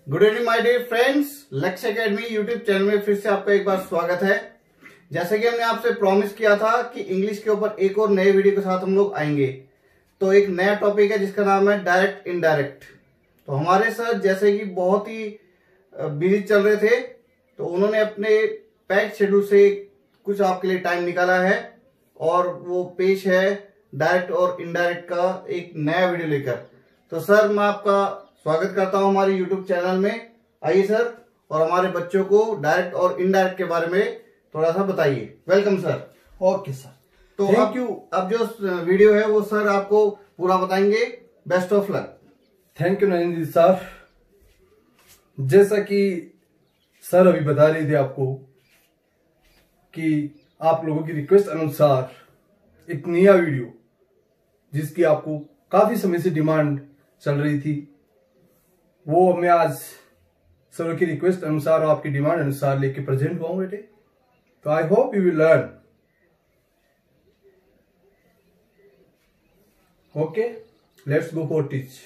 Good evening my dear friends, Lakshya academy YouTube channel में फिर से आपका एक बार स्वागत है। जैसे कि हमने आपसे प्रॉमिस किया था कि इंग्लिश के ऊपर एक और नए वीडियो के साथ हम लोग आएंगे, तो एक नया टॉपिक है जिसका नाम है डायरेक्ट इनडायरेक्ट। तो हमारे सर जैसे कि बहुत ही बिजी चल रहे थे, तो उन्होंने अपने पैक शेड्यूल से कुछ आपके लिए टाइम निकाला है और वो पेश है डायरेक्ट और इनडायरेक्ट का एक नया वीडियो लेकर। तो सर मैं आपका स्वागत करता हूं हमारे यूट्यूब चैनल में। आइए सर, और हमारे बच्चों को डायरेक्ट और इनडायरेक्ट के बारे में थोड़ा सा बताइए। Welcome sir. ओके सर, तो थैंक यू। अब जो वीडियो है वो सर आपको पूरा बताएंगे। Best of luck. Thank you Narendra ji sir. जैसा कि सर अभी बता रहे थे आपको कि आप लोगों की रिक्वेस्ट अनुसार एक नया वीडियो जिसकी आपको काफी समय से डिमांड चल रही थी, वो मैं आज सर की रिक्वेस्ट अनुसार और आपकी डिमांड अनुसार लेके प्रेजेंट हुआ हूं बेटे। तो I hope you will learn. Okay, let's go for teach.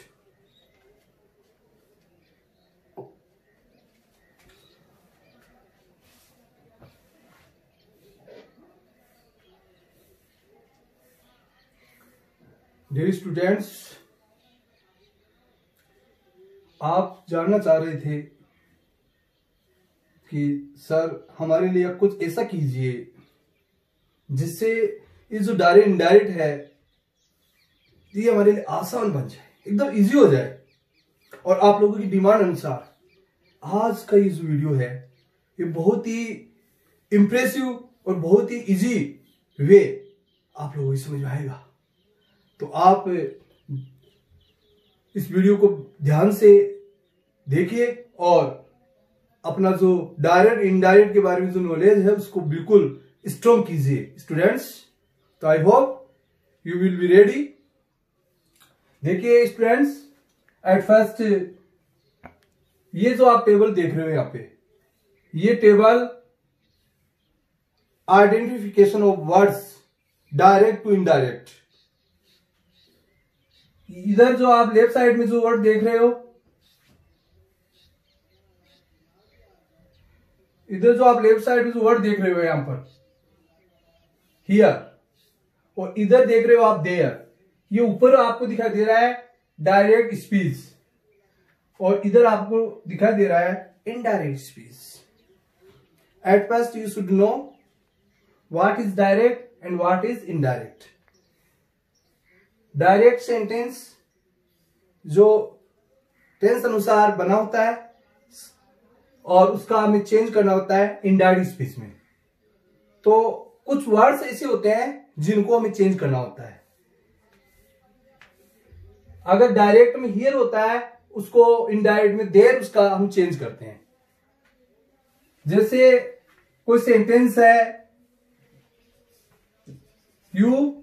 Dear students, आप जानना चाह रहे थे कि सर हमारे लिए कुछ ऐसा कीजिए जिससे ये जो डायरेक्ट इनडायरेक्ट है ये हमारे लिए आसान बन जाए, एकदम इजी हो जाए। और आप लोगों की डिमांड अनुसार आज का ये जो वीडियो है ये बहुत ही इंप्रेसिव और बहुत ही इजी वे आप लोगों को समझ में आएगा। तो आप इस वीडियो को ध्यान से देखिए और अपना जो डायरेक्ट इनडायरेक्ट के बारे में जो नॉलेज है उसको बिल्कुल स्ट्रॉन्ग कीजिए स्टूडेंट्स। तो I hope you will be ready. देखिए स्टूडेंट्स, एट फर्स्ट ये जो आप टेबल देख रहे हो यहाँ पे, ये table identification of words direct to indirect. इधर जो आप लेफ्ट साइड में जो वर्ड देख रहे हो, इधर जो आप लेफ्ट साइड में जो वर्ड देख रहे हो यहां पर हियर, और इधर देख रहे हो आप देयर, ये ऊपर आपको दिखाई दे रहा है डायरेक्ट स्पीच और इधर आपको दिखाई दे रहा है indirect speech. At first you should know what is direct and what is indirect. Direct sentence जो टेंस अनुसार बना होता है और उसका हमें चेंज करना होता है इनडायरेक्ट स्पीच में। तो कुछ वर्ड्स ऐसे होते हैं जिनको हमें चेंज करना होता है। अगर डायरेक्ट में हियर होता है उसको इनडायरेक्ट में देयर उसका हम चेंज करते हैं। जैसे कोई सेंटेंस है, यू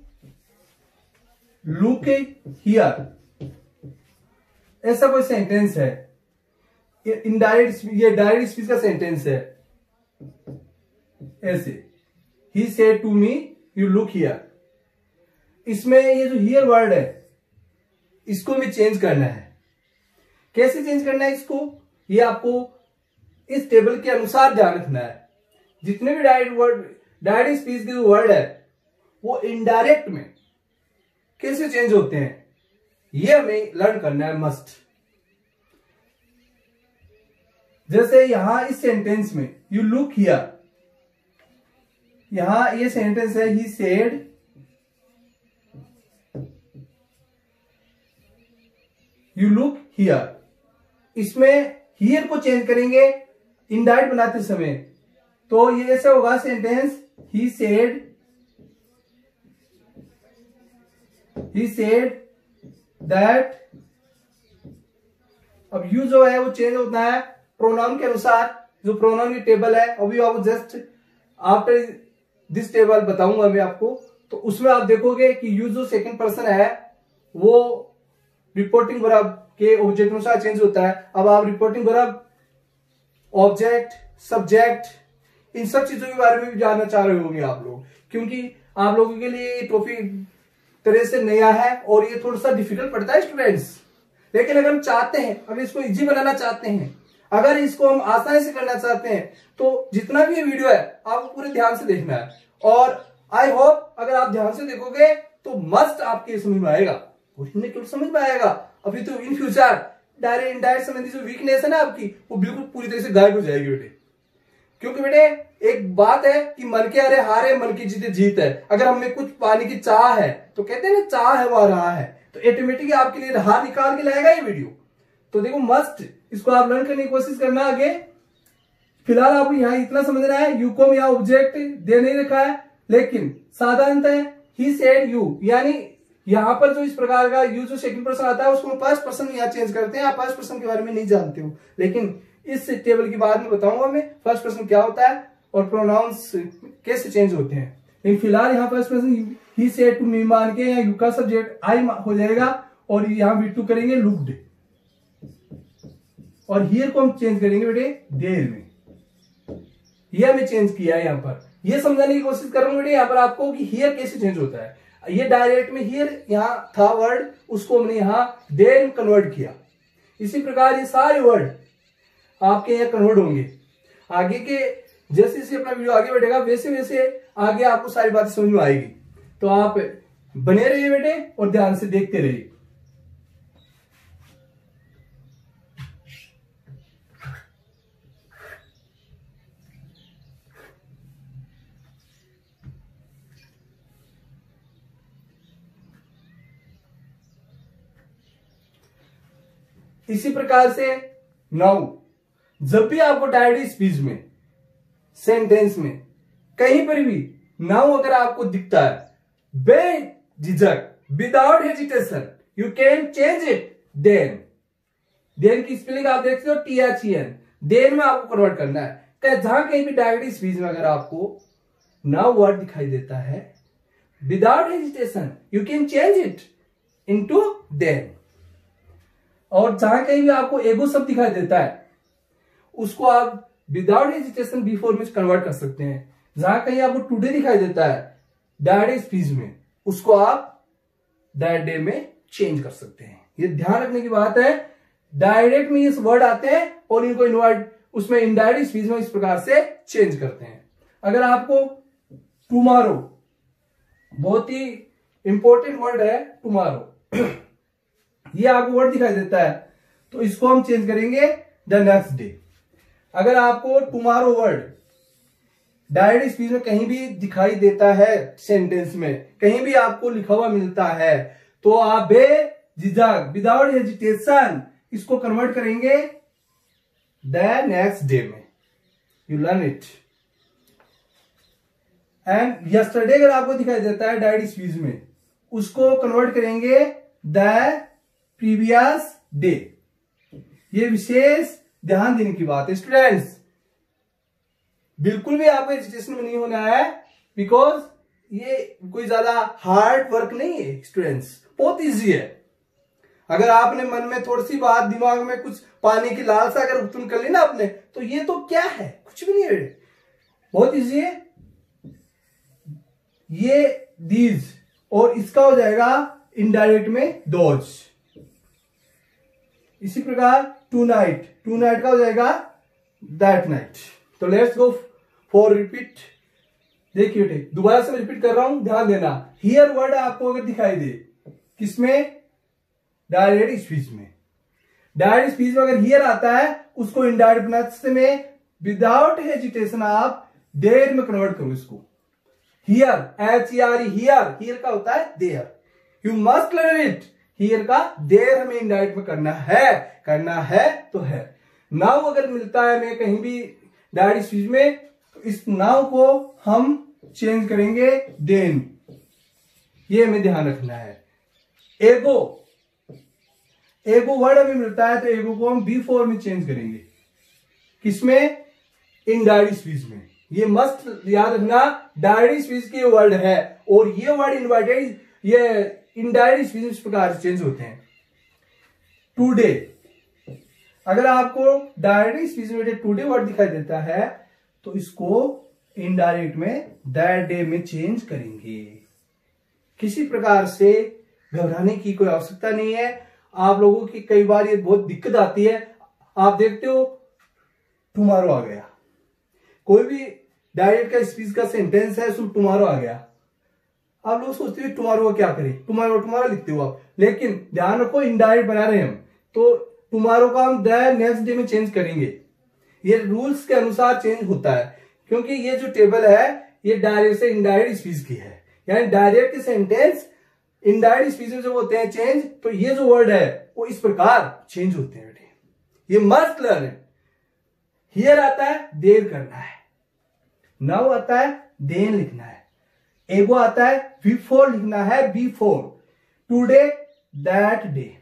लुक हियर, ऐसा कोई सेंटेंस है, इनडायरेक्ट, ये डायरेक्ट स्पीच का सेंटेंस है। ऐसे ही said to me you look here, इसमें ये जो हियर वर्ड है इसको हमें चेंज करना है। कैसे चेंज करना है इसको, ये आपको इस टेबल के अनुसार ध्यान रखना है। जितने भी डायरेक्ट स्पीच के जो वर्ड है वो इनडायरेक्ट में कैसे चेंज होते हैं ये हमें लर्न करना है मस्ट। जैसे यहां इस सेंटेंस में यू लुक हियर, यहां ये सेंटेंस है he said you look here, इसमें हियर को चेंज करेंगे इनडायरेक्ट बनाते समय, तो ये ऐसा होगा सेंटेंस ही सेड दैट। अब यू जो है वो चेंज होता है प्रोनाउन के अनुसार। जो प्रोनाउन की टेबल है अभी आपको जस्ट आफ्टर दिस टेबल बताऊंगा मैं आपको, तो उसमें आप देखोगे कि यू जो सेकंड पर्सन है वो रिपोर्टिंग वर्ब के ऑब्जेक्ट अनुसार चेंज होता है। अब आप रिपोर्टिंग वर्ब, ऑब्जेक्ट, सब्जेक्ट, इन सब चीजों के बारे में भी जानना चाह रहे होंगे आप लोग, क्योंकि आप लोगों के लिए टॉपिक तरह से नया है और ये थोड़ा सा डिफिकल्ट पड़ता है स्टूडेंट्स। लेकिन अगर हम चाहते हैं, अगर इसको इजी बनाना चाहते हैं अगर इसको हम आसानी से करना चाहते हैं तो जितना भी ये वीडियो है आपको पूरे ध्यान से देखना है, और आई होप अगर आप ध्यान से देखोगे तो मस्ट आपके समझ में आएगा, और इन्हें क्यों समझ में आएगा। अभी तो इन फ्यूचर डायरेक्ट इनडायरेक्ट संबंधी जो वीकनेस है ना आपकी, वो बिल्कुल पूरी तरह से गायब हो जाएगी बेटे। क्योंकि बेटे एक बात है कि मन के हारे हारे, मन की जीते जीत है। अगर हमें कुछ पाने की चाह है तो कहते हैं ना, चाह है वह रहा है, तो ऑटोमेटिकली आपके लिए हार निकाल के लाएगा ये वीडियो। तो देखो मस्ट इसको आप लर्न करने की कोशिश करना आगे। फिलहाल आपको यहाँ इतना समझना है, यू को यहाँ ऑब्जेक्ट दे नहीं रखा है, लेकिन साधारणतः ही सेड यू, यानी यहाँ पर जो इस प्रकार का यू जो सेकंड पर्सन आता है उसको फर्स्ट पर्सन यहाँ चेंज करते हैं। आप फर्स्ट पर्सन के बारे में नहीं जानते हो, लेकिन इस टेबल की बाद में बताऊंगा मैं फर्स्ट पर्सन क्या होता है और प्रोनाउंस कैसे चेंज होते हैं। लेकिन फिलहाल यहाँ फर्स्ट पर्सन ही सेड टू मी मान के यहाँ यू का सब्जेक्ट आई हो जाएगा, और यहाँ वी टू करेंगे लुक्ड, और हियर को हम चेंज करेंगे बेटे देर में। ये हमें चेंज किया है यहाँ पर, ये समझाने की कोशिश कर रहा हूँ बेटे यहाँ पर आपको कि हियर कैसे चेंज होता है। ये डायरेक्ट में हियर यहाँ था वर्ड, उसको हमने यहाँ देर में कन्वर्ट किया। इसी प्रकार ये सारे वर्ड आपके यहाँ कन्वर्ट होंगे। आगे के जैसे जैसे अपना वीडियो आगे बढ़ेगा वैसे वैसे आगे आपको सारी बातें समझ में आएगी। तो आप बने रहिए बेटे और ध्यान से देखते रहिए। इसी प्रकार से नाउ जब भी आपको डायरेक्ट स्पीच में, सेंटेंस में कहीं पर भी नाउ अगर आपको दिखता है, बेझिझक without hesitation you can change it then. Then की स्पेलिंग आप देखते हो THEN, देन में आपको कन्वर्ट करना है। जहां कहीं भी डायरेक्ट स्पीच में अगर आपको नाउ वर्ड दिखाई देता है without hesitation you can change it into then, और जहां कहीं भी आपको एगो शब्द दिखाई देता है उसको आप विदाउट हेजिटेशन बिफोर में कन्वर्ट कर सकते हैं। जहां कहीं आपको टुडे दिखाई देता है डायरेक्ट स्पीच में, उसको आप दैट डे में चेंज कर सकते हैं। ये ध्यान रखने की बात है। डायरेक्ट में ये वर्ड आते हैं और इनको इनवर्ट उसमें इनडायरेक्ट स्पीच में इस प्रकार से चेंज करते हैं। अगर आपको टुमारो, बहुत ही इंपॉर्टेंट वर्ड है टुमारो, ये आपको वर्ड दिखाई देता है तो इसको हम चेंज करेंगे द नेक्स्ट डे। अगर आपको टुमारो वर्ड डायरेक्ट स्पीच में कहीं भी दिखाई देता है, सेंटेंस में कहीं भी आपको लिखा हुआ मिलता है, तो आप बेझिझक विदाउट हेजिटेशन इसको कन्वर्ट करेंगे द नेक्स्ट डे में। You learn it. And yesterday अगर आपको दिखाई देता है डायरेक्ट स्पीच में, उसको कन्वर्ट करेंगे द प्रीवियस डे। ये विशेष ध्यान देने की बात है स्टूडेंट्स। बिल्कुल भी आपको हेजिटेशन में नहीं होना है, बिकॉज ये कोई ज्यादा हार्ड वर्क नहीं है स्टूडेंट्स, बहुत इजी है। अगर आपने मन में थोड़ी सी बात, दिमाग में कुछ पाने की लालसा अगर उत्पन्न कर ली ना आपने, तो ये तो क्या है, कुछ भी नहीं है, बहुत इजी है। ये दीज और इसका हो जाएगा इनडायरेक्ट में दोज। इसी प्रकार टू नाइट, टू नाइट का हो जाएगा दैट नाइट। तो लेट्स गो फॉर रिपीट। देखिए बेटे दोबारा से रिपीट कर रहा हूं, ध्यान देना। हियर वर्ड आपको अगर दिखाई दे किसमें, डायरेक्ट स्पीच में। डायरेक्ट स्पीच में अगर हियर आता है उसको इनडायरेक्ट में विदाउट हेजिटेशन आप देयर में कन्वर्ट करो इसको। हियर HER, हियर का होता है there. You must learn it. Here का देयर हमें इनडायरेक्ट में करना है तो है। नाउ अगर मिलता है हमें कहीं भी डायरेक्ट स्पीच में, तो इस नाउ को हम चेंज करेंगे देन। ये हमें ध्यान रखना है। एगो वर्ड हमें मिलता है तो एगो को हम बिफोर में चेंज करेंगे, किसमें, इनडायरेक्ट स्पीच में। ये मस्ट याद रखना, डायरेक्ट स्पीच के वर्ड है और ये वर्ड इनवर्टेड, ये इनडायरेक्ट स्पीच इस प्रकार से चेंज होते हैं। टुडे अगर आपको डायरेक्ट स्पीच में टुडे वर्ड दिखाई देता है तो इसको इनडायरेक्ट में दैट डे में चेंज करेंगे। किसी प्रकार से घबराने की कोई आवश्यकता नहीं है। आप लोगों की कई बार ये बहुत दिक्कत आती है। आप देखते हो टुमारो आ गया। कोई भी डायरेक्ट का स्पीच का सेंटेंस है, उसमें टुमारो आ गया। आप लोग सोचते हो टुमारो क्या करें, टुमारो टुमारो लिखते हो आप, लेकिन ध्यान रखो इनडायरेक्ट बना रहे हैं हम, तो टुमारो का हम द नेक्स्ट डे में चेंज करेंगे। ये रूल्स के अनुसार चेंज होता है, क्योंकि ये जो टेबल है ये डायरेक्ट से इनडायरेक्ट स्पीच की है, यानी डायरेक्ट के सेंटेंस इनडायरेक्ट स्पीच में जब होते हैं चेंज, तो ये जो वर्ड है वो इस प्रकार चेंज होते हैं बेटे, ये मस्ट लर्न। हियर आता है देर करना है, नाउ आता है देन लिखना है, एगो आता है बिफोर लिखना है, बिफोर, टुडे दैट डे।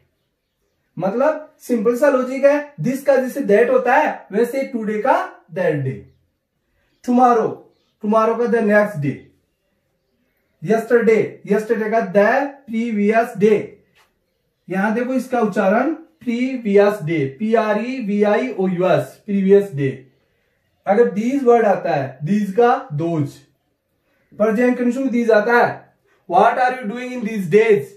मतलब सिंपल सा लॉजिक है, दिस का जैसे दैट होता है वैसे टुडे का दैट डे, टुमारो टुमारो का the next day, yesterday yesterday का द प्रीवियस डे। यहां देखो इसका उच्चारण previous day, PREVIOUS, previous day. अगर दीज वर्ड आता है, दीज का दोज, प्रेजेंट कंडीशन दीज आता है, what are you doing in these days,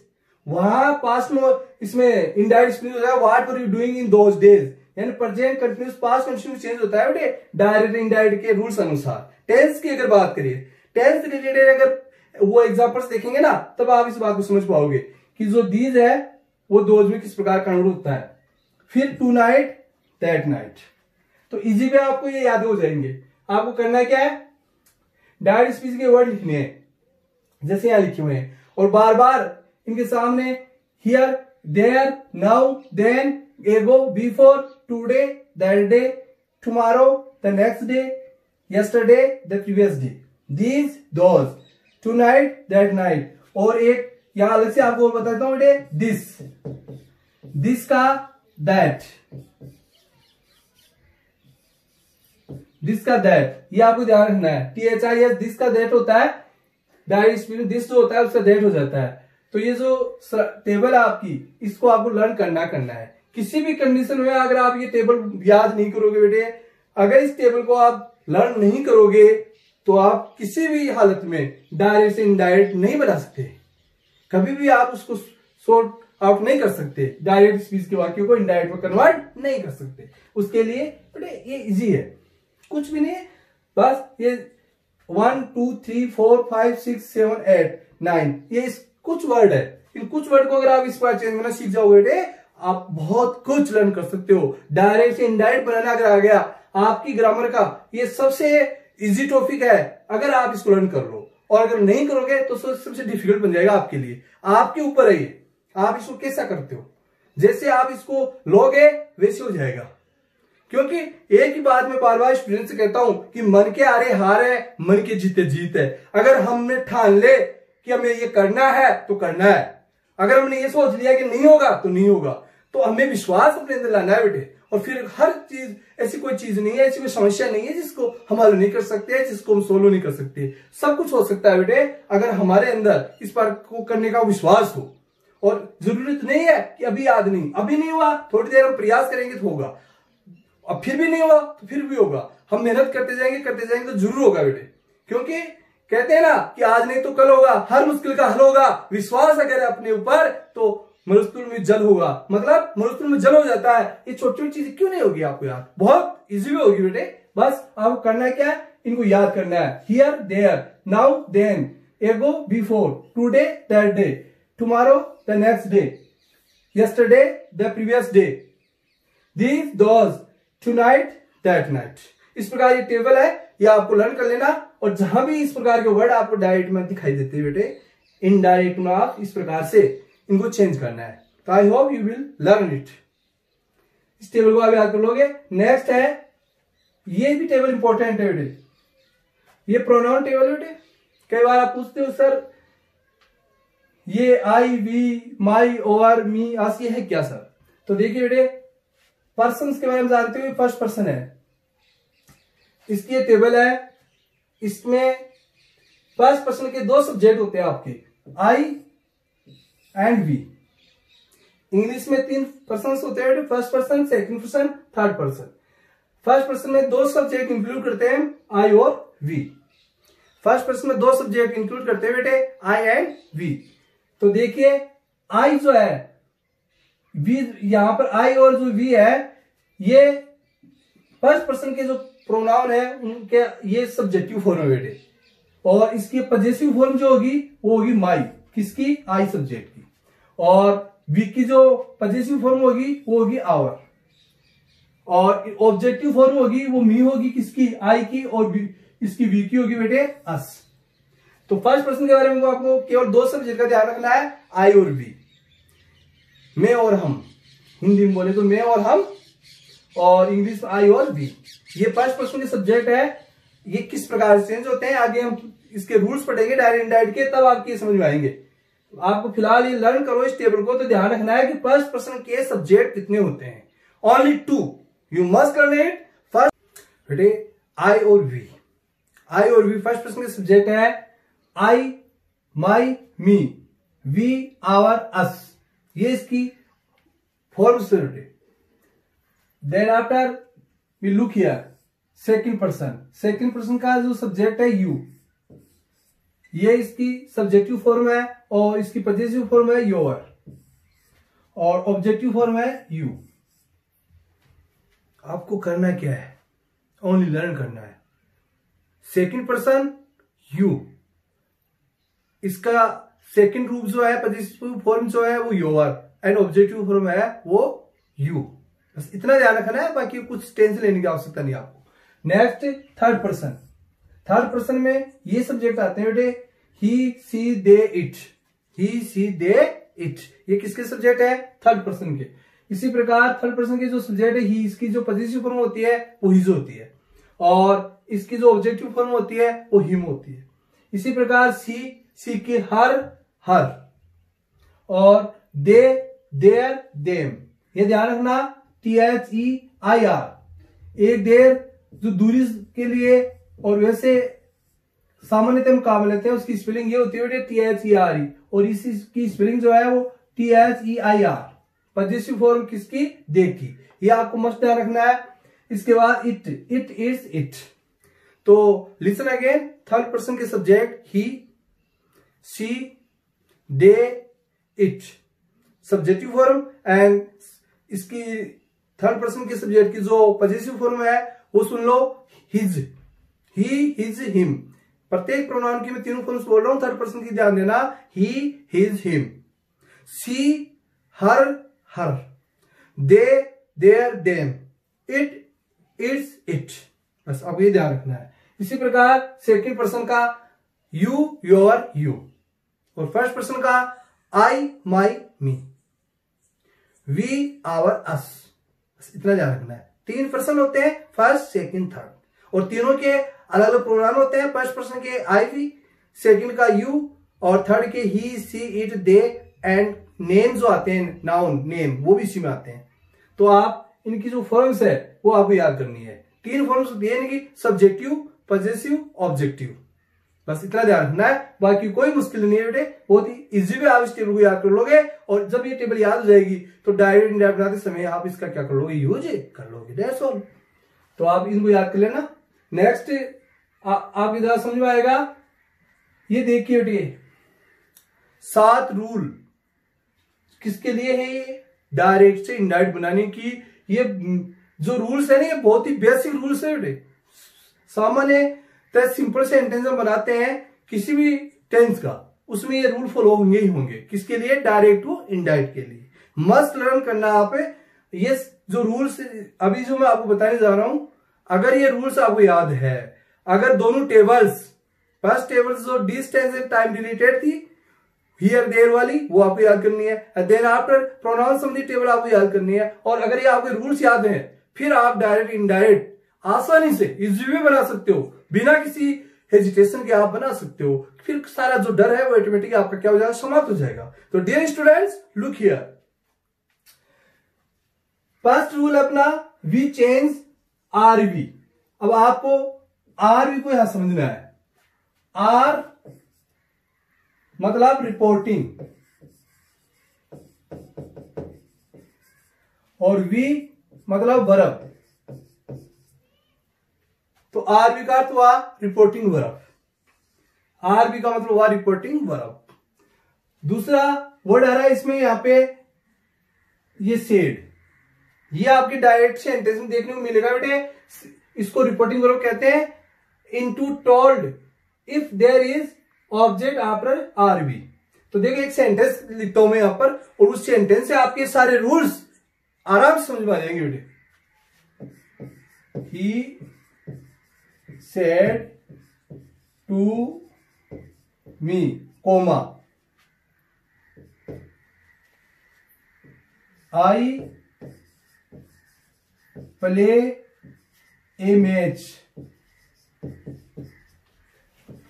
वहां पास्ट में इसमें इनडायरेक्ट स्पीच होता है, what were you doing in those days, यानी present continuous past condition change होता है बेटे डायरेक्ट इनडायरेक्ट के रूल्स अनुसार। टेंस की अगर बात करिए, टेंस रिलेटेड अगर वो एग्जांपल्स देखेंगे ना, तब आप इस बात को समझ पाओगे कि जो दीज है वो दोज में किस प्रकार कन्वर्ट होता है। फिर टू नाइट दैट नाइट, तो इजी वे आपको ये याद हो जाएंगे। आपको करना क्या है, डायरेक्ट स्पीच के वर्ड लिखने हैं जैसे यहां लिखे हुए हैं, और बार बार इनके सामने हियर, देयर, नाउ, देन, एगो, before, today, that day, tomorrow, the next day, yesterday, the previous day, these, those, tonight, that night. और एक यहां अलग से आपको और बताता हूं बेटे, दिस, दिस का दैट, दिस का दैट, ये आपको ध्यान रखना है। THIS दिस का दैट होता है, डायरेक्ट स्पीच में दिस जो होता है उसका दैट हो जाता है। तो ये जो टेबल है आपकी, इसको आपको लर्न करना है। किसी भी कंडीशन में अगर आप ये टेबल याद नहीं करोगे बेटे, अगर इस टेबल को आप लर्न नहीं करोगे, तो आप किसी भी हालत में डायरेक्ट से इनडायरेक्ट नहीं बना सकते, कभी भी आप उसको सॉर्ट आउट नहीं कर सकते, डायरेक्ट स्पीच के वाक्यों को इनडायरेक्ट में कन्वर्ट नहीं कर सकते। उसके लिए बेटे ये इजी है, कुछ भी नहीं है, बस ये 1 2 3 4 5 6 7 8 9 ये कुछ वर्ड है, इन कुछ वर्ड को अगर आप इस बार चेंज करना सीख जाओगे बेटे, आप बहुत कुछ लर्न कर सकते हो। डायरेक्ट से इनडायरेक्ट बनाना अगर आ गया, आपकी ग्रामर का ये सबसे इजी टॉपिक है, अगर आप इसको लर्न कर लो। और अगर नहीं करोगे तो सबसे डिफिकल्ट बन जाएगा आपके लिए। आपके ऊपर है ये, आप इसको कैसा करते हो, जैसे आप इसको लोगे वैसे हो जाएगा। क्योंकि एक ही बात मैं बार बार स्टूडेंट से कहता हूं कि मन के आरे हार है, मन के जीते जीत है। अगर हमने ठान ले कि हमें ये करना है तो करना है, अगर हमने ये सोच लिया कि नहीं होगा तो नहीं होगा, तो हमें विश्वास अपने अंदर लाना है बेटे। और फिर हर चीज, ऐसी कोई चीज नहीं है, ऐसी कोई समस्या नहीं है जिसको हम हल नहीं कर सकते, जिसको हम सोल्व नहीं कर सकते। सब कुछ हो सकता है बेटे, अगर हमारे अंदर इस बार को करने का विश्वास हो। और जरूरत नहीं है कि अभी याद नहीं, अभी नहीं हुआ, थोड़ी देर हम प्रयास करेंगे तो होगा, अब फिर भी नहीं हुआ तो फिर भी होगा। हम मेहनत करते जाएंगे तो जरूर होगा बेटे। क्योंकि कहते हैं ना कि आज नहीं तो कल होगा, हर मुश्किल का हल होगा। विश्वास अगर है अपने ऊपर तो मरुस्थल में जल होगा, मतलब मरुस्थल में जल हो जाता है। ये छोटी छोटी चीजें क्यों नहीं होगी आपको याद, बहुत इजी में होगी बेटे। बस आपको करना क्या है, इनको याद करना है। हियर, देयर, नाउ, देन, एगो, before, today, that day, tomorrow, the next day, yesterday, the previous day, these, those, tonight, that night. इस प्रकार ये टेबल है, ये आपको लर्न कर लेना। और जहां भी इस प्रकार के वर्ड आपको डायरेक्ट में दिखाई देते हैं बेटे, इनडायरेक्ट में आप इस प्रकार से इनको चेंज करना है। तो I hope you will learn it. इस टेबल को आप याद कर लोगे। नेक्स्ट है, ये भी टेबल इंपॉर्टेंट है बेटे, ये प्रोनाउन टेबल बेटे। कई बार आप पूछते हो सर ये आई, वी, माई, ओवर, मी, आस ये है क्या सर? तो देखिए बेटे, पर्सन के बारे में जानते हो, फर्स्ट पर्सन है, इसकी ये टेबल है। इसमें फर्स्ट पर्सन के दो सब्जेक्ट होते हैं आपके, आई एंड वी। इंग्लिश में 3 पर्सन होते हैं, first person, second person, third person. First person में 2 सब्जेक्ट इंक्लूड करते हैं, आई और वी। फर्स्ट पर्सन में 2 सब्जेक्ट इंक्लूड करते हैं बेटे, आई एंड वी। तो देखिए आई जो है, वी, यहां पर आई और जो वी है, ये फर्स्ट पर्सन के जो प्रोनाउन है उनके ये सब्जेक्टिव फॉर्म है बेटे, और इसकी पजेसिव फॉर्म जो होगी वो होगी माई, किसकी, आई सब्जेक्ट की, और वी की जो पजेसिव फॉर्म होगी वो होगी आवर, और ऑब्जेक्टिव फॉर्म होगी वो मी होगी, किसकी, आई की, और इसकी वी की होगी बेटे अस। तो फर्स्ट पर्सन के बारे में आपको केवल दो सब्जेक्ट का ध्यान रखना है, आई और वी, मैं और हम, हिंदी में बोले तो मैं और हम, और इंग्लिश में आई और वी। ये फर्स्ट पर्सन के सब्जेक्ट है, ये किस प्रकार से चेंज होते हैं आगे हम इसके रूल्स पढ़ेंगे डायरेक्ट इनडायरेक्ट के, तब आपकी समझ में आएंगे। तो आपको फिलहाल ये लर्न करो इस टेबल को, तो ध्यान रखना है कि फर्स्ट पर्सन के सब्जेक्ट कितने होते हैं, only 2, you must learn it. First बेटे आई और वी, आई और वी फर्स्ट पर्सन के सब्जेक्ट है, आई माई मी, वी आवर अस, ये इसकी फॉर्म से बेटे। Then after we look here second person, second person का जो सब्जेक्ट है यू, ये इसकी सब्जेक्टिव फॉर्म है, और इसकी पजेसिव फॉर्म है योर, और ऑब्जेक्टिव फॉर्म है यू। आपको करना क्या है, ओनली लर्न करना है। सेकंड पर्सन यू, इसका सेकंड रूप जो है, पजेसिव फॉर्म जो है वो योर, एंड ऑब्जेक्टिव फॉर्म है वो यू। बस इतना ध्यान रखना है, बाकी कुछ टेंशन लेने की आवश्यकता नहीं आपको। Next third person, third person में ये सब्जेक्ट आते हैं बेटे, ही सी दे it, he C they it, ये किसके सब्जेक्ट है, थर्ड पर्सन के। इसी प्रकार थर्ड पर्सन के जो सब्जेक्ट है ही, इसकी जो पजेसिव फॉर्म होती है वो हिज होती है, और इसकी जो ऑब्जेक्टिव फॉर्म होती है वो हिम होती है। इसी प्रकार सी की हर, और दे देयर देम, ये ध्यान रखना, THEIR, एक देर जो दूरी के लिए और वैसे सामान्यतः हम काम लेते हैं उसकी स्पेलिंग ये होती है THERE, और इसी की स्पेलिंग जो है वो THEIR, पजेसिव फॉर्म किसकी, दे की, ये आपको मस्ट ध्यान रखना है। इसके बाद इट इज इट। तो लिसन अगेन, थर्ड पर्सन के subject he, she, they, it subjective form, and इसकी थर्ड पर्सन के सब्जेक्ट की जो पजेसिव फॉर्म है वो सुन लो, हिज, ही, हिज, हिम। प्रत्येक प्रोनाउन की मैं तीनों फॉर्म्स बोल रहा हूं, थर्ड पर्सन की ध्यान देना, he, his, him, she, her, they, their, them, it, its, it. बस आपको ये ध्यान रखना है। इसी प्रकार सेकंड पर्सन का यू, योर, यू, और फर्स्ट पर्सन का I, my, me, we, our, अस। बस इतना ध्यान रखना है। तीन पर्सन होते हैं, फर्स्ट, सेकंड, थर्ड, और तीनों के अलग अलग प्रोनाउन होते हैं। फर्स्ट पर्सन के आई, वी, सेकंड का यू, और थर्ड के ही, she, it, they, and name जो आते हैं, नाउन नेम, वो भी इसी में आते हैं। तो आप इनकी जो फॉर्म्स है वो आपको याद करनी है। तीन फॉर्म्स दिए इनकी, सब्जेक्टिव, पजेसिव, ऑब्जेक्टिव। बस इतना ध्यान रखना है, बाकी कोई मुश्किल नहीं है बेटे, बहुत ही इजी वे आप इस टेबल को याद कर लोगे, और जब ये टेबल याद हो जाएगी तो डायरेक्ट इंडायरेक्ट बनाते समय आप इसका क्या कर लोगे, यूज कर लोगे, दैट्स ऑल। तो आप इनको याद कर लेना। नेक्स्ट आप इधर समझ में आएगा, ये देखिए बेटे 7 रूल किसके लिए है, ये डायरेक्ट से इंडायरेक्ट बनाने की। ये जो रूल्स है ना, ये बहुत ही बेसिक रूल्स है बेटे। सामान्य सिंपल सेंटेंस हम बनाते हैं किसी भी टेंस का, उसमें ये रूल फॉलो होंगे ही होंगे। किसके लिए, डायरेक्ट टू इनडायरेक्ट के लिए। मस्ट लर्न करना आप ये जो रूल्स अभी जो मैं आपको बताने जा रहा हूं, अगर ये रूल्स आपको याद है, अगर दोनों टेबल्स, फर्स्ट टेबल्स जो डिस्टेंस एंड टाइम रिलेटेड थी, हियर देयर वाली, वो आपको याद करनी है। देन आफ्टर प्रोनाउन संबंधी टेबल आपको याद करनी है। और अगर ये आपके रूल्स याद हैं, फिर आप डायरेक्ट इनडायरेक्ट आसानी से इजी वे बना सकते हो, बिना किसी हेजिटेशन के आप बना सकते हो। फिर सारा जो डर है वो ऑटोमेटिक आपका क्या हो जाएगा, समाप्त हो जाएगा। तो dear students, look here, first rule अपना, वी चेंज आरवी। अब आपको आरवी को यहां समझना है। आर मतलब रिपोर्टिंग, और वी मतलब वर्ब। तो आरबी का अर्थ हुआ रिपोर्टिंग वर्ब, आरबी का मतलब हुआ रिपोर्टिंग वर्ब। दूसरा वर्ड आ रहा है इसमें, यहां पे ये सेड, ये आपकी डायरेक्ट सेंटेंस में देखने को मिलेगा बेटे। इसको रिपोर्टिंग वर्ब कहते हैं। Into told if there is object after RB. तो देखिए एक सेंटेंस लिखता हूं मैं यहां पर, और उस सेंटेंस से आपके सारे रूल्स आराम से समझ में आ जाएंगे बेटे। He said to me comma I play a match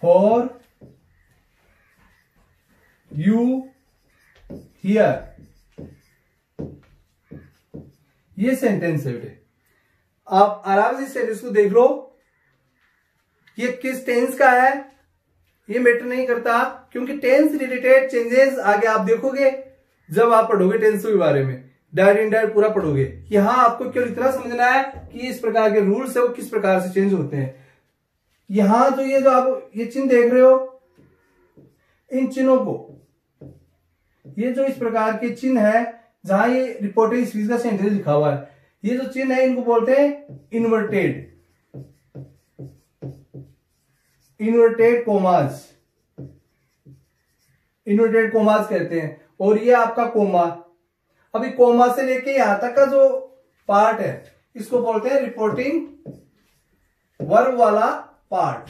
for you here. ये सेंटेंस है बेटे। आप आराम से इस सेंटेंस को देख लो, ये किस टेंस का है ये मैटर नहीं करता, क्योंकि टेंस रिलेटेड चेंजेस आगे आप देखोगे जब आप पढ़ोगे टेंस के बारे में, डायरेक्ट इनडायरेक्ट पूरा पढ़ोगे। यहां आपको केवल इतना समझना है कि इस प्रकार के रूल्स है वो किस प्रकार से चेंज होते हैं। यहां जो ये जो आप ये चिन्ह देख रहे हो, इन चिन्हों को, ये जो इस प्रकार के चिन्ह है जहां ये रिपोर्टिंग स्पीच का सेंटेंस लिखा हुआ है, ये जो चिन्ह है इनको बोलते हैं इन्वर्टेड कोमास, इन्वर्टेड कोमास कहते हैं। और ये आपका कोमा, अभी कोमा से लेके यहां तक का जो पार्ट है इसको बोलते हैं रिपोर्टिंग वर्ब वाला पार्ट,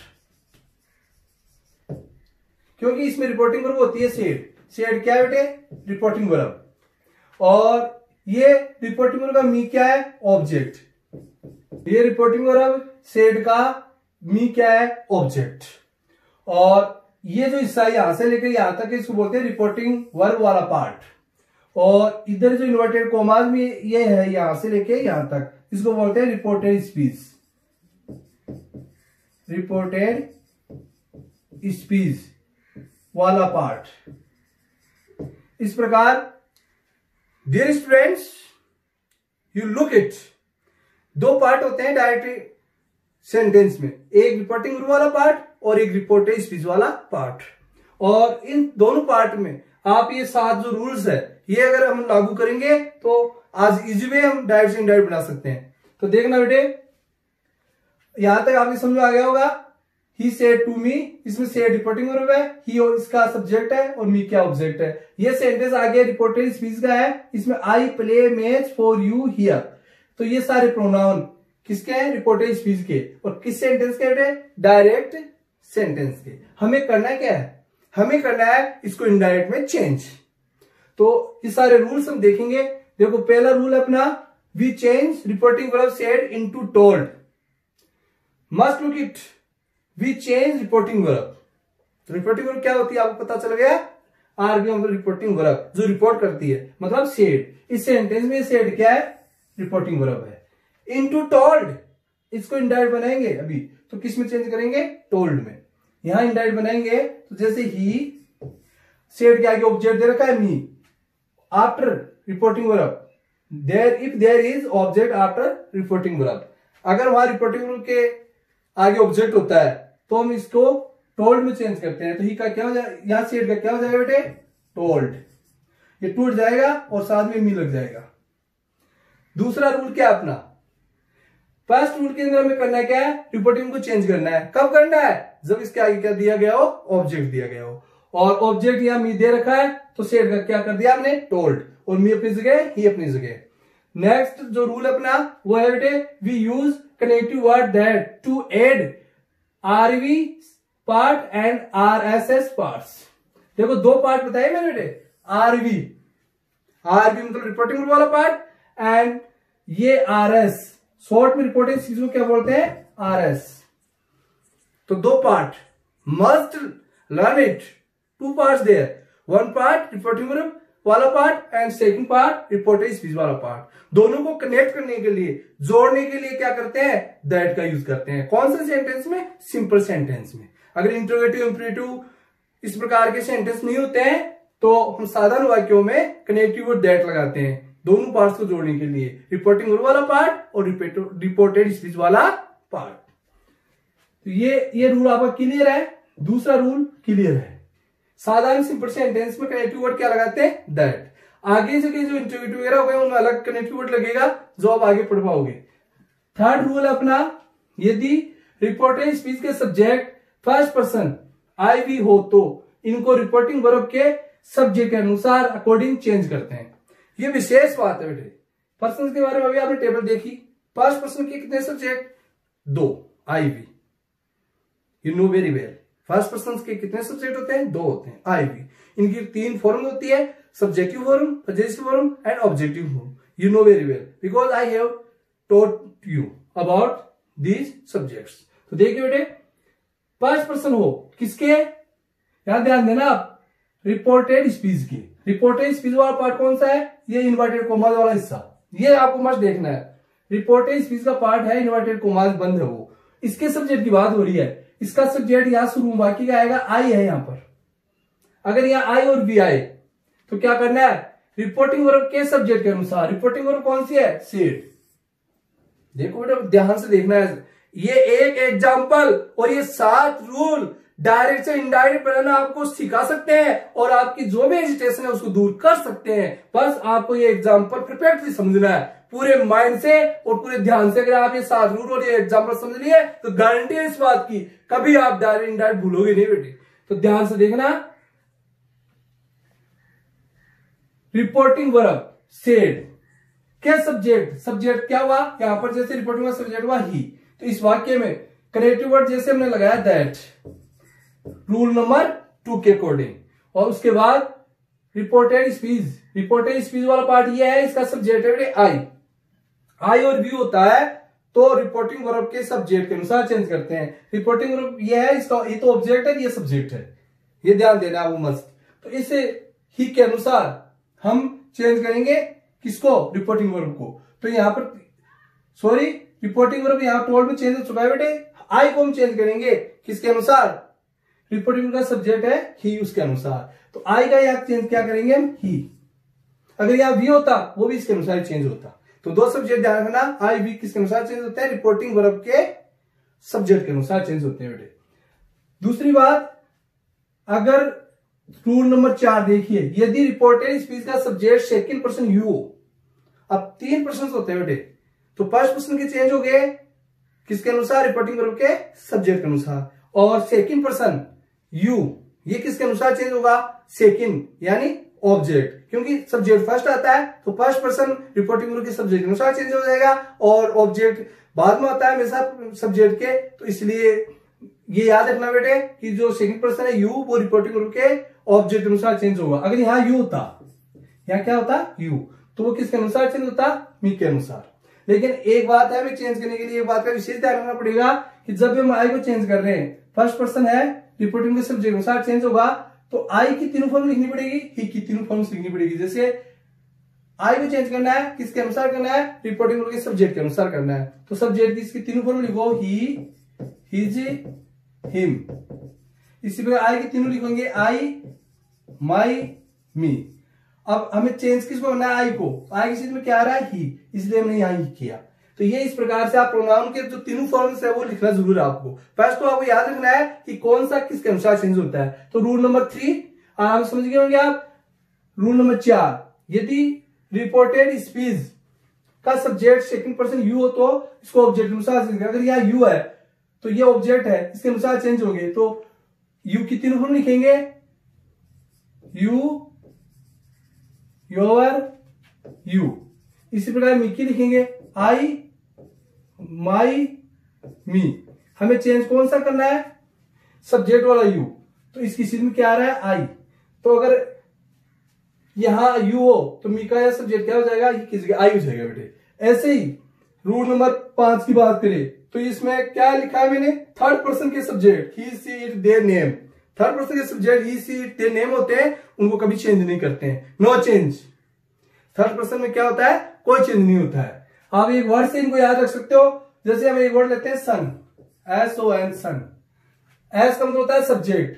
क्योंकि इसमें रिपोर्टिंग वर्ब होती है सेड। सेड क्या है बेटे? Reporting verb. और ये रिपोर्टिंग वर्ब का मी क्या है? ऑब्जेक्ट। ये रिपोर्टिंग वर्ब सेड का मी क्या है? ऑब्जेक्ट। और ये जो हिस्सा यहां से लेकर यहां तक इसको बोलते हैं रिपोर्टिंग वर्ब वाला पार्ट। और इधर जो इन्वर्टेड कोमास में ये है यहां से लेके यहां तक, इसको बोलते हैं रिपोर्टेड स्पीच, रिपोर्टेड स्पीच वाला पार्ट। इस प्रकार dear students you look it, दो पार्ट होते हैं डायरेक्ट सेंटेंस में, एक रिपोर्टिंग वर्ब वाला पार्ट और एक रिपोर्टेड स्पीच वाला पार्ट। और इन दोनों पार्ट में आप ये 7 जो रूल्स है ये अगर हम लागू करेंगे तो आज इजी वे हम डायरेक्ट से इनडायरेक्ट बना सकते हैं। तो देखना बेटे, यहां तक आपको समझ आ गया होगा। ही सेड टू मी, इसमें सेड रिपोर्टिंग वर्ब है, ही और इसका सब्जेक्ट है और मी क्या ऑब्जेक्ट है। ये सेंटेंस आगे रिपोर्टेड स्पीच का है, इसमें I play match for you here. तो ये सारे प्रोनाउन किसके हैं? रिपोर्टेड स्पीच के। और किस सेंटेंस के बेटे? डायरेक्ट सेंटेंस के। हमें करना क्या है? हमें करना है इसको इनडायरेक्ट में चेंज। तो ये सारे रूल्स हम देखेंगे। देखो पहला रूल अपना, we change reporting verb said into told. Must look it, we change reporting verb. तो रिपोर्टिंग वर्ब क्या होती है आपको पता चल गया? आरबी मतलब रिपोर्टिंग वर्ब जो रिपोर्ट करती है, मतलब सेड। इस सेंटेंस में सेड क्या है? रिपोर्टिंग वर्ब है। इनटू टोल्ड, इसको इनडायरेक्ट बनाएंगे अभी, तो किस में चेंज करेंगे? टोल्ड में। यहां इनडायरेक्ट बनाएंगे तो जैसे ही सेड के आगे ऑब्जेक्ट दे रखा है me, after reporting verb, there if there is object after reporting verb. अगर वहां रिपोर्टिंग वर्ब के आगे ऑब्जेक्ट होता है तो हम इसको टोल्ड में चेंज करते हैं। तो ही का क्या हो जाएगा? यहां सेड का क्या हो जाएगा बेटे? टोल्ड। ये टूट जाएगा और साथ में मी लग जाएगा। दूसरा रूल क्या अपना? फर्स्ट रूल के अंदर हमें करना क्या है? रिपोर्टिंग को चेंज करना है। कब करना है? जब इसके आगे क्या दिया गया हो? ऑब्जेक्ट दिया गया हो। और ऑब्जेक्ट यहां मी दे रखा है तो सेड का क्या कर दिया हमने? टोल्ड। और मी अपनी जगह, ही अपनी जगह। नेक्स्ट जो रूल अपना वो है बेटे, we use connective word that to add RV part and RSS parts. देखो दो पार्ट बताए मैंने बेटे, आरवी, आरवी मतलब रिपोर्टिंग वर्ब वाला पार्ट, एंड ये आरएस, शॉर्ट में रिपोर्टिंग स्पीच को क्या बोलते हैं? आरएस। तो दो part, must learn it. Two parts there, one part reporting verb वाला part and second part reported speech वाला पार्ट। दोनों को कनेक्ट करने के लिए, जोड़ने के लिए क्या करते हैं? दैट का यूज करते हैं। कौन से सेंटेंस में? सिंपल सेंटेंस में। अगर इंट्रोगेटिव, इंपरेटिव इस प्रकार के सेंटेंस नहीं होते हैं तो हम साधारण वाक्यों में कनेक्टिव वर्ड दैट लगाते हैं दोनों पार्ट्स को जोड़ने के लिए, रिपोर्टिंग वर्ब वाला पार्ट और रिपोर्टेड स्पीच वाला पार्ट। तो ये रूल आपका क्लियर है। दूसरा रूल क्लियर है, साधारण सिंपल सेंटेंस में कनेक्टिव वर्ड क्या लगाते हैं? दैट। आगे से जो इंटरव्यू वगैरह हो गए उनमें अलग कनेक्टिव वर्ड लगेगा जो आप आगे पढ़ पाओगे। थर्ड रूल है अपना, यदि रिपोर्टिंग स्पीच के subject first person I we हो तो इनको रिपोर्टिंग वर्ब के सब्जेक्ट के अनुसार अकॉर्डिंग चेंज करते हैं। ये विशेष बात है बेटे। पर्सन के बारे में अभी आपने टेबल देखी, फर्स्ट पर्सन के कितने subject? 2, I we, you know very well. First person के कितने सब्जेक्ट होते हैं? 2 होते हैं, आई वी। इनकी 3 फॉर्म होती है, subjective form, possessive form and objective form. You know very well because I have taught you about these subjects. तो देखिए बेटे, फर्स्ट पर्सन हो किसके? यहां ध्यान देना आप, रिपोर्टेड स्पीच की। रिपोर्टेड स्पीच वाला पार्ट कौन सा है? ये इन्वर्टेड कोमास वाला हिस्सा, ये आपको मस्ट देखना है। रिपोर्टेड स्पीच का पार्ट है, इन्वर्टेड कोमास बंद है वो, इसके सब्जेक्ट की बात हो रही है। इसका सब्जेक्ट यहां शुरू बाकी का आएगा, आई है यहां पर। अगर यहां आई और बी आए तो क्या करना है? रिपोर्टिंग वर्ब के सब्जेक्ट के अनुसार। रिपोर्टिंग वर्ब कौन सी है? सेड। देखो बेटा, ध्यान से देखना है। ये एक एग्जाम्पल और ये 7 रूल डायरेक्ट से इनडायरेक्ट बनाना आपको सिखा सकते हैं और आपकी जो भी एजिटेशन है उसको दूर कर सकते हैं। बस आपको ये एग्जाम्पल परफेक्टली समझना है पूरे माइंड से और पूरे ध्यान से। अगर आप ये 7 रूल और ये एग्जाम्पल समझ लिए तो गारंटी है इस बात की, कभी आप डायरेक्ट इनडायरेक्ट भूलोगे नहीं बेटे। तो ध्यान से देखना। रिपोर्टिंग वर्ब सेड क्या सब्जेक्ट? सब्जेक्ट क्या हुआ यहां पर? जैसे रिपोर्टिंग वर्ब सब्जेक्ट हुआ ही, तो इस वाक्य में कनेक्टिव वर्ड जैसे हमने लगाया दैट, रूल नंबर 2 के अकॉर्डिंग। और उसके बाद रिपोर्टेड स्पीच, रिपोर्टेड स्पीच वाला पार्ट ये है, इसका सब्जेक्ट है आई। आई और व्यू होता है तो रिपोर्टिंग वर्ब के सब्जेक्ट के अनुसार चेंज करते हैं। रिपोर्टिंग वर्ब ये है, इसका ये तो ऑब्जेक्ट है, ये सब्जेक्ट है, ये ध्यान देना वो मस्त। तो इसे ही के अनुसार हम चेंज करेंगे किसको? रिपोर्टिंग वर्ब को। तो यहां पर सॉरी, रिपोर्टिंग वर्ब यहां टोल्ड में चेंज हो चुका है बेटे। आई को हम चेंज करेंगे किसके अनुसार? रिपोर्टिंग का सब्जेक्ट है ही, उसके अनुसार। तो आई का यहां चेंज क्या करेंगे हम? ही। अगर यहां वी होता वो भी इसके अनुसार चेंज होता। तो 2 सब्जेक्ट ध्यान रखना, आई वी किसके अनुसार चेंज होते हैं? रिपोर्टिंग वर्ब के सब्जेक्ट के अनुसार चेंज होते हैं बेटे। दूसरी बात, अगर रूल नंबर 4 देखिए, यदि रिपोर्टेड स्पीच का सब्जेक्ट सेकंड पर्सन यू हो। अब 3 पर्सन होते हैं बेटे, तो फर्स्ट पर्सन के चेंज हो गए किसके अनुसार? रिपोर्टिंग वर्ब के सब्जेक्ट के अनुसार। और सेकंड पर्सन यू, ये किसके अनुसार चेंज होगा? सेकंड यानी ऑब्जेक्ट, क्योंकि सब्जेक्ट फर्स्ट आता है तो फर्स्ट पर्सन रिपोर्टिंग वर्ब के सब्जेक्ट के अनुसार चेंज हो जाएगा और ऑब्जेक्ट बाद में आता है हमेशा सब्जेक्ट के। तो इसलिए ये याद रखना बेटे कि जो सेकंड पर्सन है यू, वो रिपोर्टिंग वर्ब के ऑब्जेक्ट के अनुसार चेंज होगा। अगर यहां यू होता, यहां क्या होता? यू, तो वो किसके अनुसार चेंज होता? मी के अनुसार। लेकिन एक बात है, हमें चेंज करने के लिए एक बात का विशेष ध्यान रखना पड़ेगा कि जब भी हम आई को चेंज कर रहे हैं, फर्स्ट पर्सन है, रिपोर्टिंग के सब्जेक्ट अनुसार चेंज होगा, तो आई की 3 फॉर्म लिखनी पड़ेगी, ही की 3 फॉर्म लिखनी पड़ेगी। जैसे आई को चेंज करना है किसके अनुसार करना है? रिपोर्टिंग के सब्जेक्ट के अनुसार करना है। तो सब्जेक्ट की इसकी 3 फॉर्म लिखो, ही, हिज, हिम। इसी प्रकार आई की 3 लिखेंगे, आई, माई, मी। अब हमें चेंज किसको करना है? आई को। आई की चीज में क्या आ रहा है? ही, इसलिए हमने यहां ही किया। तो ये इस प्रकार से आप प्रोनाउन के जो 3 फॉर्म्स है वो लिखना जरूर है आपको। फर्स्ट तो आपको याद रखना है कि कौन सा किसके अनुसार चेंज होता है। तो रूल नंबर 3 आप समझ गए होंगे आप। रूल नंबर 4, यदि रिपोर्टेड स्पीच का सब्जेक्ट सेकंड पर्सन यू हो तो इसको ऑब्जेक्ट अनुसार चेंज करें। अगर यहाँ यू है तो ये ऑब्जेक्ट है, इसके अनुसार चेंज होंगे। तो यू की 3 फॉर्म लिखेंगे, यू, योर, यू। इसी प्रकार मी की लिखेंगे, आई, माई, मी। हमें चेंज कौन सा करना है? सब्जेक्ट वाला यू, तो इसकी चीज में क्या आ रहा है? आई। तो अगर यहां यू हो तो मी का या सब्जेक्ट क्या हो जाएगा? ये किस जगह? आई हो जाएगा बेटे। ऐसे ही रूल नंबर 5 की बात करें तो इसमें क्या लिखा है मैंने? थर्ड पर्सन के subject he, she, it, there, name. Third person के subject he, she, it, there, name होते हैं, उनको कभी चेंज नहीं करते हैं। No change. थर्ड पर्सन में क्या होता है? कोई चेंज नहीं होता है। आप एक वर्ड से इनको याद रख सकते हो। जैसे हम एक वर्ड लेते हैं सन, SON, सन। एस का मतलब होता है सब्जेक्ट,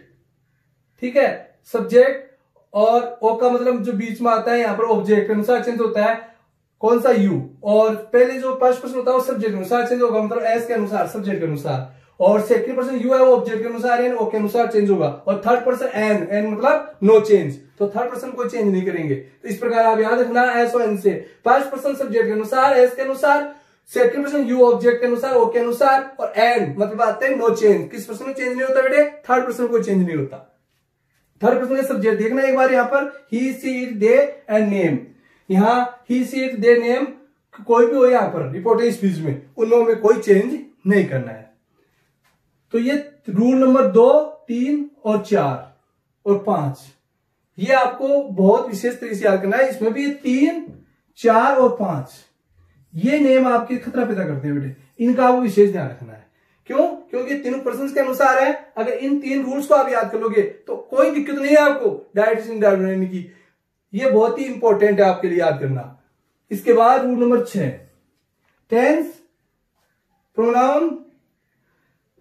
ठीक है, सब्जेक्ट। और ओ का मतलब जो बीच में आता है यहाँ पर ऑब्जेक्ट के अनुसार चेंज होता है। कौन सा? यू। और पहले जो फर्स्ट पर्सन होता है वो सब्जेक्ट के अनुसार चेंज होगा, मतलब एस के अनुसार, सब्जेक्ट के अनुसार। और सेकंड पर्सन यू है वो ऑब्जेक्ट के अनुसार एन, ओ के अनुसार चेंज होगा। और थर्ड पर्सन एन, एन मतलब नो चेंज, तो थर्ड पर्सन कोई चेंज नहीं करेंगे। तो इस प्रकार आप याद रखना एस और एन से। फर्स्ट पर्सन सब्जेक्ट के अनुसार, एस के अनुसार, सेकंड पर्सन यू ऑब्जेक्ट के अनुसार, ओ के अनुसार, और एन मतलब आते हैं नो चेंज। किस पर्सन में चेंज नहीं होता बेटे? थर्ड पर्सन कोई चेंज नहीं होता। थर्ड पर्सन का सब्जेक्ट देखना एक बार, यहाँ पर ही, she, it, they and name. यहाँ ही, सी, इट, दे, नेम कोई भी हो यहाँ पर रिपोर्टिंग स्पीच में, उनमें कोई चेंज नहीं करना है। तो ये रूल नंबर 2, 3 और 4 और 5 ये आपको बहुत विशेष तरीके से याद करना है। इसमें भी 3, 4 और 5 ये नेम आपके खतरा पैदा करते हैं बेटे, इनका आपको विशेष ध्यान रखना है। क्यों? क्योंकि तीनों पर्सन के अनुसार है। अगर इन 3 रूल्स को आप याद कर लोगे तो कोई दिक्कत नहीं है आपको डायरेक्ट इनडायरेक्ट बनाने की। ये बहुत ही इंपॉर्टेंट है आपके लिए याद करना। इसके बाद rule number 6, tense, pronoun,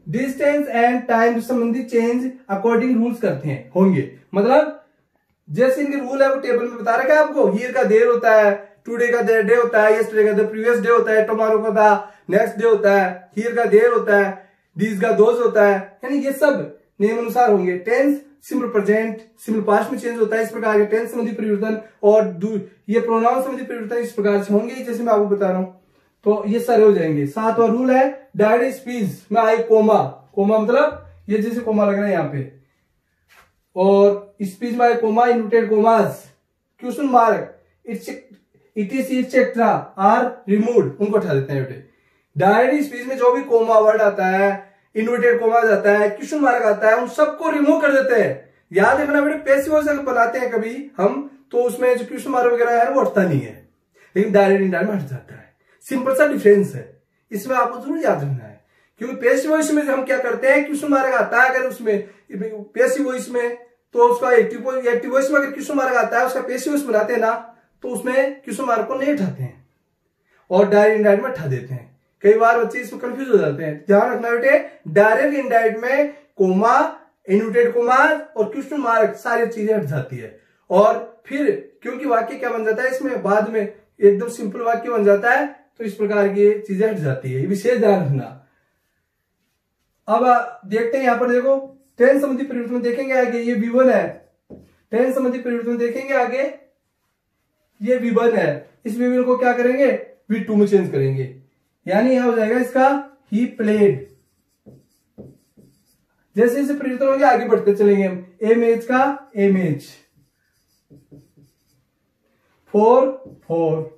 distance and time संबंधी चेंज अकॉर्डिंग रूल्स करते हैं होंगे। मतलब जैसे इनके रूल है वो टेबल में बता रखा है आपको। हियर का देर होता है, टुडे का डे होता है, यस्टरडे का द प्रीवियस डे होता है, टुमारो का द नेक्स्ट डे होता है, हियर का देर होता है, दीज का दोज होता है, यानी ये सब नियम अनुसार होंगे। Tense simple present, simple past में चेंज होता है, इस प्रकार के टेंस संबंधी परिवर्तन और ये प्रोनाउन संबंधी परिवर्तन इस प्रकार से होंगे जैसे मैं आपको बता रहा हूं। तो ये सारे हो जाएंगे। 7वां रूल है डायरेक्ट स्पीच में आई कोमा, कोमा मतलब ये जैसे कोमा लग रहा है यहाँ पे, और स्पीच में I comma, inverted commas, question mark, it is etcetera are removed, उनको हटा देते हैं बेटे। डायरेक्ट स्पीच में जो भी कोमा वर्ड आता है, इन्वर्टेड कोमा आता है, क्वेश्चन मार्क आता है, उन सबको रिमूव कर देते हैं। याद रखना बेटे, पैसिव वॉइस अगर बनाते हैं कभी हम तो उसमें जो क्वेश्चन मार्क वगैरह है वो हटता नहीं है, लेकिन डायरेक्ट इनडायरेक्ट में हट जाता है। सिंपल सा डिफरेंस है, इसमें आपको जरूर याद रखना है। क्योंकि पैसिव वॉइस में हम क्या करते हैं, क्वेश्चन मार्क आता है अगर उसमें पैसिव वॉइस में, तो उसका एक्टिव वॉइस में अगर क्वेश्चन मार्क आता है उसका पैसिव वॉइस बनाते हैं ना, तो उसमें क्वेश्चन मार्क को नहीं उठाते हैं और डायरेक्ट इनडायरेक्ट में उठा देते हैं। कई बार बच्चे इसमें कंफ्यूज हो जाते हैं। ध्यान रखना बेटे, डायरेक्ट इनडायरेक्ट में कोमा, इन्वर्टेड कोमा और क्वेश्चन मार्क सारी चीजें हट जाती है। और फिर क्योंकि वाक्य क्या बन जाता है इसमें, बाद में एकदम सिंपल वाक्य बन जाता है, तो इस प्रकार की चीजें हट जाती है, विशेष ध्यान रखना। अब देखते हैं यहाँ पर, देखो टेंस संबंधी परिवर्तन देखेंगे आगे, ये V1 है। टेंस संबंधी परिवर्तन देखेंगे आगे, ये V1 है। इस V1 को क्या करेंगे, V2 में चेंज करेंगे, यानी यहां हो जाएगा इसका ही प्लेड। जैसे जैसे परिवर्तन होंगे आगे बढ़ते चलेंगे हम। एमेज का एमेज, फॉर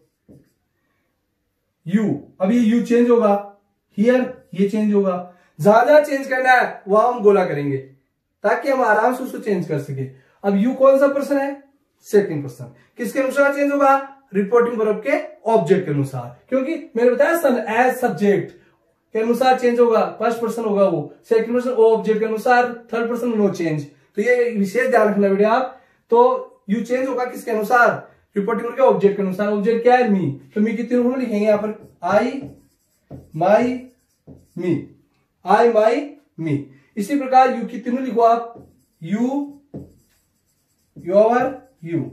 यू, अब ये यू चेंज होगा, हियर ये चेंज होगा। जहां जहां चेंज करना है वहां हम गोला करेंगे ताकि हम आराम से उसको चेंज कर सके। अब यू कौन सा पर्सन है, सेकंड पर्सन। किसके अनुसार चेंज होगा, रिपोर्टिंग वर्ब के ऑब्जेक्ट के अनुसार, क्योंकि मैंने बताया सन एज सब्जेक्ट के अनुसार चेंज होगा, फर्स्ट पर्सन होगा वो, सेकंड पर्सन ओ ऑब्जेक्ट के अनुसार, थर्ड पर्सन नो चेंज। तो ये विशेष ध्यान रखना बेटा आप। तो यू चेंज होगा किसके अनुसार, रिपोर्टिंग वर्ब के ऑब्जेक्ट के अनुसार। ऑब्जेक्ट क्या है, मी, तो मी की 3 फॉर्म लिखेंगे यहाँ पर, आई, माई, मी, आई, माई, मी। इसी प्रकार यू की 3 लिखो आप, यू, योर, यू।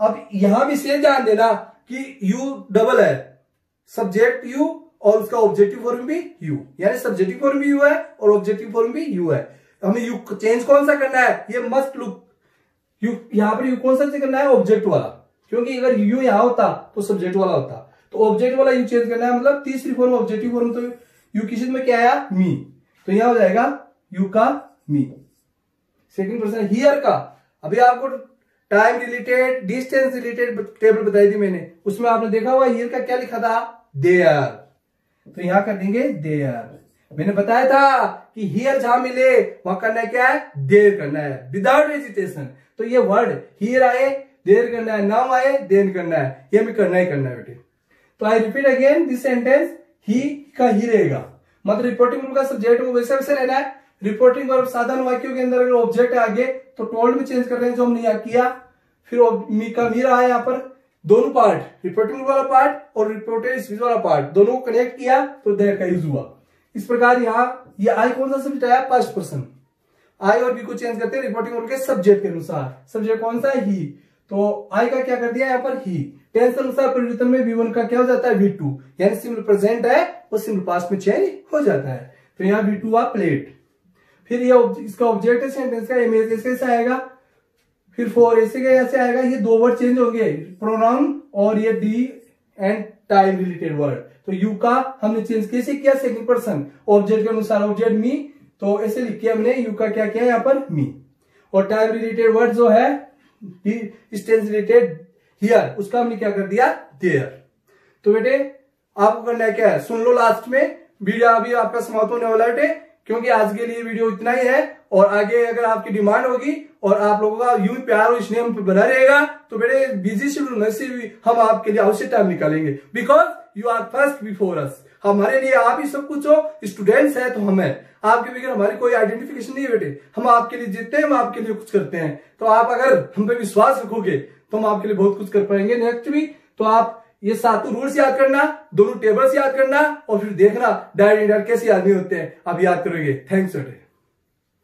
अब यहां भी से ध्यान देना कि यू डबल है, सब्जेक्ट यू और उसका ऑब्जेक्टिव फॉर्म भी यू, यानी सब्जेक्टिव फॉर्म भी यू है और ऑब्जेक्टिव फॉर्म भी यू है। हमें यू चेंज कौन सा करना है, ये मस्ट लुक, यू यहां पर यू कौन सा करना है, ऑब्जेक्ट वाला, क्योंकि अगर यू यहां होता तो सब्जेक्ट वाला होता, तो ऑब्जेक्ट वाला यू चेंज करना है। मतलब तीसरी फॉर्म ऑब्जेक्टिव फॉर्म, तो यू किसी में क्या आया, मी, तो यहां हो जाएगा यू का मी। सेकंड पर्सन हियर का, अभी आपको time related, distance related table बताई थी मैंने, उसमें आपने देखा हुआ हियर का क्या लिखा था, देयर, तो यहां कर देंगे देयर। मैंने बताया था कि हियर जहां मिले वहां करना क्या है, देर करना है, विदाउट हेजिटेशन। तो ये वर्ड हियर आए देर करना है, नाउ आए देर करना है, ये हमें करना ही करना है बेटे। तो I repeat again this sentence, he का ही रहेगा, मतलब रिपोर्टिंग वर्ब का सब्जेक्ट को वैसे वैसे रहना है। रिपोर्टिंग वर्ब साधारण वाक्यों के अंदर अगर ऑब्जेक्ट है आगे तो टोल्ड में चेंज कर रहे हैं, जो हमने यहाँ किया। फिर मी का मी रहा है यहाँ पर, दोनों पार्ट, रिपोर्टिंग वाला पार्ट और रिपोर्टेड स्पीच वाला पार्ट, दोनों को कनेक्ट किया तो दैट का यूज हुआ। इस प्रकार यहाँ ये आई कौन सा सब्जेक्ट आया, फर्स्ट पर्सन। आई और बी को चेंज करते हैं रिपोर्टिंग वर्ब के सब्जेक्ट के अनुसार। सब्जेक्ट कौन सा है, ही, तो आई का क्या कर दिया यहाँ पर, ही। टेंस अनुसार परिवर्तन में V1 का क्या हो जाता है, V2, यानी सिंपल प्रेजेंट है वो सिंपल पास्ट में चेंज हो जाता है। तो यहाँ V2 हुआ प्लेट। फिर ये इसका ऑब्जेक्ट है सेंटेंस का, इमेज ऐसे आएगा। फिर 4 ऐसे आएगा। ये 2 वर्ड चेंज होंगे, प्रोनाउन और ये D and time related word. तो यू का हमने चेंज कैसे किया, सेकंड पर्सन ऑब्जेक्ट के अनुसार, ऑब्जेक्ट मी, तो ऐसे लिख के हमने यू का क्या किया यहाँ पर मी। और टाइम रिलेटेड वर्ड जो है डिस्टेंस रिलेटेड हियर, उसका हमने क्या कर दिया देयर। तो बेटे आपको करना है क्या है, सुन लो लास्ट में। वीडियो अभी आपका समाप्त होने वाला है बेटे, क्योंकि आज के लिए वीडियो इतना ही है। और आगे अगर आपकी डिमांड होगी और आप लोगों का यूं प्यार और स्नेह बना रहेगा तो बेटे बिजी शेड्यूल में से भी हम आपके लिए अवश्य टाइम निकालेंगे, because you are first before us. हमारे लिए आप ही सब कुछ हो, स्टूडेंट्स है तो हम है, आपके बगैर हमारी कोई आइडेंटिफिकेशन नहीं है बेटे। हम आपके लिए जीते हैं, हम आपके लिए कुछ करते हैं। तो आप अगर हम पे विश्वास रखोगे तो हम आपके लिए बहुत कुछ कर पाएंगे नेक्स्ट भी। तो आप ये 7 रूल्स याद करना, दोनों टेबल्स याद करना और फिर देखना डायरेक्ट कैसे आदमी होते हैं, आप याद करोगे। थैंक्स बेटे।